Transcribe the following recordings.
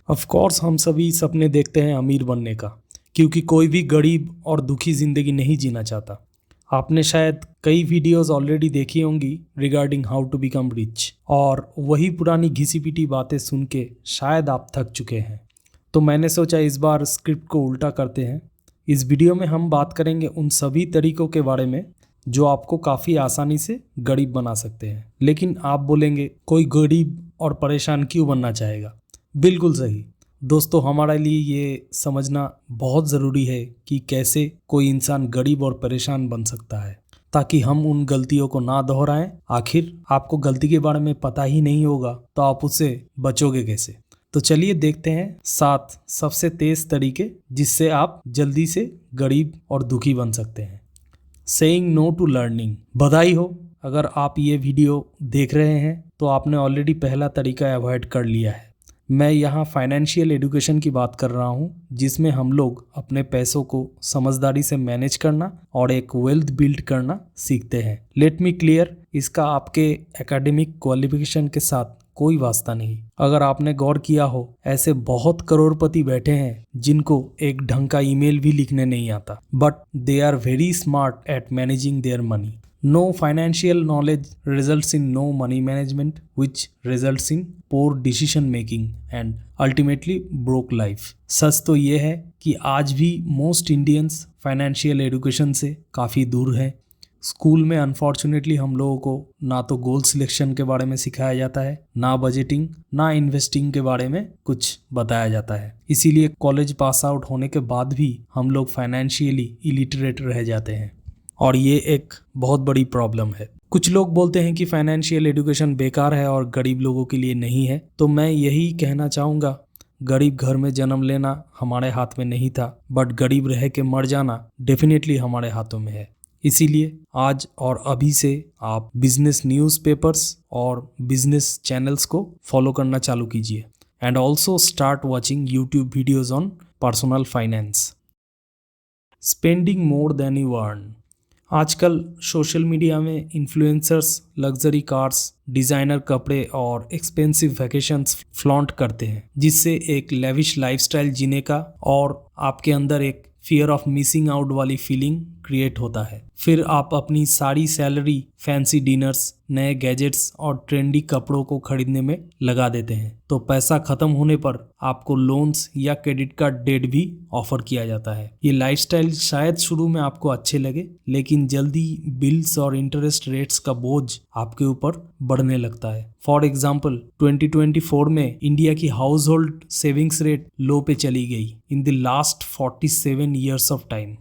Of course हम सभी सपने देखते हैं अमीर बनने का, क्योंकि कोई भी गरीब और दुखी जिंदगी नहीं जीना चाहता। आपने शायद कई वीडियोस ऑलरेडी देखी होंगी regarding how to become rich, और वही पुरानी घिसी पिटी बातें सुन के शायद आप थक चुके हैं। तो मैंने सोचा इस बार स्क्रिप्ट को उल्टा करते हैं। इस वीडियो में हम बात करेंगे उन सभी तरीकों के बारे में जो आपको काफ़ी आसानी से गरीब बना सकते हैं। लेकिन आप बोलेंगे कोई गरीब और परेशान क्यों बनना चाहेगा? बिल्कुल सही दोस्तों, हमारे लिए ये समझना बहुत ज़रूरी है कि कैसे कोई इंसान गरीब और परेशान बन सकता है, ताकि हम उन गलतियों को ना दोहराएं। आखिर आपको गलती के बारे में पता ही नहीं होगा तो आप उससे बचोगे कैसे? तो चलिए देखते हैं 7 सबसे तेज तरीके जिससे आप जल्दी से गरीब और दुखी बन सकते हैं। Saying no to learning. बधाई हो, अगर आप ये वीडियो देख रहे हैं तो आपने ऑलरेडी पहला तरीका अवॉइड कर लिया है। मैं यहाँ फाइनेंशियल एजुकेशन की बात कर रहा हूँ, जिसमें हम लोग अपने पैसों को समझदारी से मैनेज करना और एक वेल्थ बिल्ड करना सीखते हैं। लेट मी क्लियर, इसका आपके एकेडमिक क्वालिफिकेशन के साथ कोई वास्ता नहीं। अगर आपने गौर किया हो, ऐसे बहुत करोड़पति बैठे हैं जिनको एक ढंग का ईमेल भी लिखने नहीं आता, but they are very smart at managing their money. No financial knowledge results in no money management, which results in poor decision making and ultimately broke life। सच तो ये है कि आज भी मोस्ट इंडियंस फाइनेंशियल एजुकेशन से काफ़ी दूर हैं। स्कूल में अनफॉर्चुनेटली हम लोगों को ना तो गोल सिलेक्शन के बारे में सिखाया जाता है, ना बजटिंग, ना इन्वेस्टिंग के बारे में कुछ बताया जाता है। इसीलिए कॉलेज पास आउट होने के बाद भी हम लोग फाइनेंशियली इलिटरेट रह जाते हैं, और ये एक बहुत बड़ी प्रॉब्लम है। कुछ लोग बोलते हैं कि फाइनेंशियल एजुकेशन बेकार है और गरीब लोगों के लिए नहीं है, तो मैं यही कहना चाहूँगा, गरीब घर में जन्म लेना हमारे हाथ में नहीं था, बट गरीब रह के मर जाना डेफिनेटली हमारे हाथों में है। इसीलिए आज और अभी से आप बिजनेस न्यूज़पेपर्स और बिजनेस चैनल्स को फॉलो करना चालू कीजिए, and also start watching YouTube videos on personal finance. Spending more than you earn. आजकल सोशल मीडिया में इन्फ्लुएंसर्स लग्जरी कार्स, डिज़ाइनर कपड़े और एक्सपेंसिव वैकेशंस फ्लॉन्ट करते हैं, जिससे एक लेविश लाइफस्टाइल जीने का और आपके अंदर एक फियर ऑफ मिसिंग आउट वाली फीलिंग क्रिएट होता है। फिर आप अपनी सारी सैलरी फैंसी डिनर्स, नए गैजेट्स और ट्रेंडी कपड़ों को खरीदने में लगा देते हैं। तो पैसा खत्म होने पर आपको लोन्स या क्रेडिट कार्ड डेट भी ऑफर किया जाता है। ये लाइफस्टाइल शायद शुरू में आपको अच्छे लगे, लेकिन जल्दी बिल्स और इंटरेस्ट रेट्स का बोझ आपके ऊपर बढ़ने लगता है। फॉर एग्जाम्पल 2024 में इंडिया की household savings rate low पे चली गई in the last 47 years of time.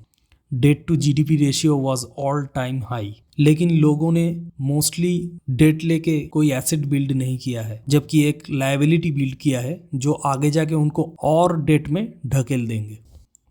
Debt to GDP ratio was all time high. लेकिन लोगों ने मोस्टली डेट लेके कोई एसेट बिल्ड नहीं किया है, जबकि एक लायबिलिटी बिल्ड किया है जो आगे जाके उनको और डेट में ढकेल देंगे।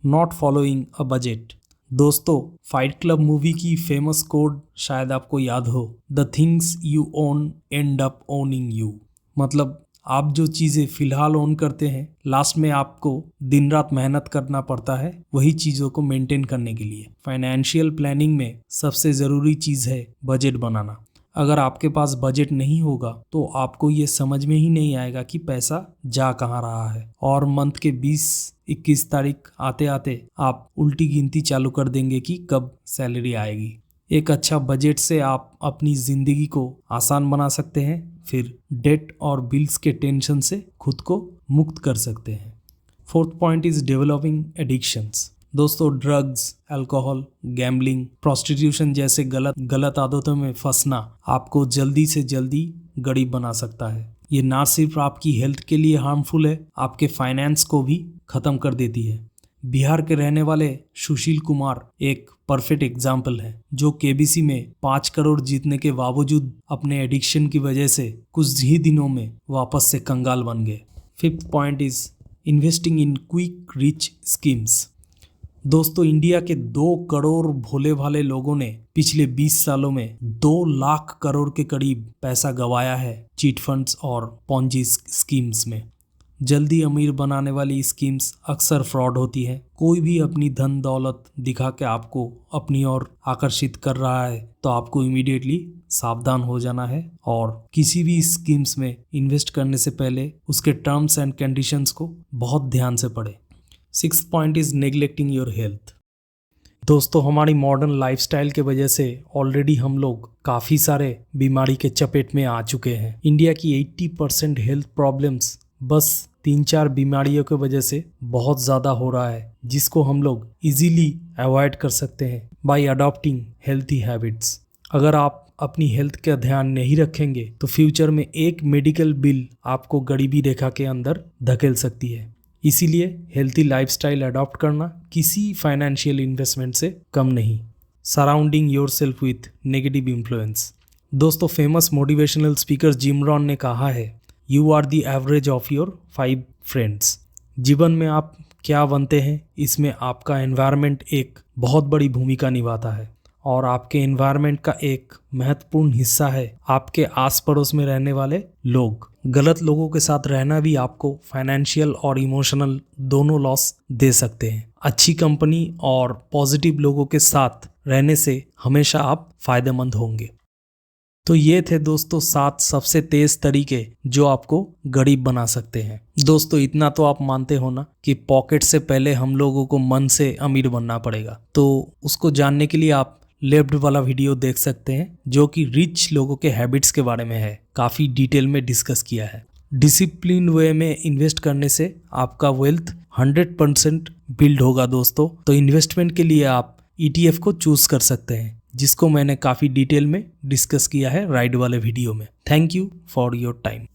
Not following a budget. दोस्तों, फाइट क्लब मूवी की फेमस कोड शायद आपको याद हो, the things you own and up owning you. मतलब आप जो चीज़ें फिलहाल ओन करते हैं, लास्ट में आपको दिन रात मेहनत करना पड़ता है वही चीज़ों को मेंटेन करने के लिए। फाइनेंशियल प्लानिंग में सबसे ज़रूरी चीज़ है बजट बनाना। अगर आपके पास बजट नहीं होगा तो आपको ये समझ में ही नहीं आएगा कि पैसा जा कहाँ रहा है, और मंथ के 20-21 तारीख आते आते आप उल्टी गिनती चालू कर देंगे कि कब सैलरी आएगी। एक अच्छा बजट से आप अपनी ज़िंदगी को आसान बना सकते हैं, फिर डेट और बिल्स के टेंशन से खुद को मुक्त कर सकते हैं। 4th point is developing addictions. दोस्तों, ड्रग्स, अल्कोहल, गैम्बलिंग, प्रोस्टिट्यूशन जैसे गलत आदतों में फंसना आपको जल्दी से जल्दी गरीब बना सकता है। ये ना सिर्फ आपकी हेल्थ के लिए हार्मफुल है, आपके फाइनेंस को भी ख़त्म कर देती है। बिहार के रहने वाले सुशील कुमार एक परफेक्ट एग्जाम्पल है, जो केबीसी में 5 करोड़ जीतने के बावजूद अपने एडिक्शन की वजह से कुछ ही दिनों में वापस से कंगाल बन गए। 5th point is investing in quick rich schemes. दोस्तों, इंडिया के 2 करोड़ भोले भाले लोगों ने पिछले 20 सालों में 2 लाख करोड़ के करीब पैसा गंवाया है चीट फंड्स और पॉन्जी स्कीम्स में। जल्दी अमीर बनाने वाली स्कीम्स अक्सर फ्रॉड होती है। कोई भी अपनी धन दौलत दिखा के आपको अपनी ओर आकर्षित कर रहा है तो आपको इमीडिएटली सावधान हो जाना है और किसी भी स्कीम्स में इन्वेस्ट करने से पहले उसके टर्म्स एंड कंडीशंस को बहुत ध्यान से पढ़ें। 6th point is neglecting your health. दोस्तों, हमारी मॉडर्न लाइफस्टाइल के वजह से ऑलरेडी हम लोग काफ़ी सारे बीमारी के चपेट में आ चुके हैं। इंडिया की 80% हेल्थ प्रॉब्लम्स बस 3-4 बीमारियों की वजह से बहुत ज़्यादा हो रहा है, जिसको हम लोग इजीली अवॉइड कर सकते हैं बाय अडॉप्टिंग हेल्थी हैबिट्स। अगर आप अपनी हेल्थ का ध्यान नहीं रखेंगे तो फ्यूचर में एक मेडिकल बिल आपको गरीबी रेखा के अंदर धकेल सकती है। इसीलिए हेल्थी लाइफस्टाइल अडॉप्ट करना किसी फाइनेंशियल इन्वेस्टमेंट से कम नहीं। Surrounding yourself with negative influence. दोस्तों, famous motivational speaker Jim Rohn ने कहा है, you are the average of your 5 friends. जीवन में आप क्या बनते हैं, इसमें आपका एनवायरनमेंट एक बहुत बड़ी भूमिका निभाता है और आपके एनवायरनमेंट का एक महत्वपूर्ण हिस्सा है आपके आस पड़ोस में रहने वाले लोग। गलत लोगों के साथ रहना भी आपको फाइनेंशियल और इमोशनल दोनों लॉस दे सकते हैं। अच्छी कंपनी और पॉजिटिव लोगों के साथ रहने से हमेशा आप फायदेमंद होंगे। तो ये थे दोस्तों 7 सबसे तेज तरीके जो आपको गरीब बना सकते हैं। दोस्तों, इतना तो आप मानते हो ना कि पॉकेट से पहले हम लोगों को मन से अमीर बनना पड़ेगा। तो उसको जानने के लिए आप लेफ्ट वाला वीडियो देख सकते हैं जो कि रिच लोगों के हैबिट्स के बारे में है, काफ़ी डिटेल में डिस्कस किया है। डिसिप्लिन वे में इन्वेस्ट करने से आपका वेल्थ 100% बिल्ड होगा दोस्तों। तो इन्वेस्टमेंट के लिए आप ETF को चूज कर सकते हैं, जिसको मैंने काफ़ी डिटेल में डिस्कस किया है राइट वाले वीडियो में। Thank you for your time.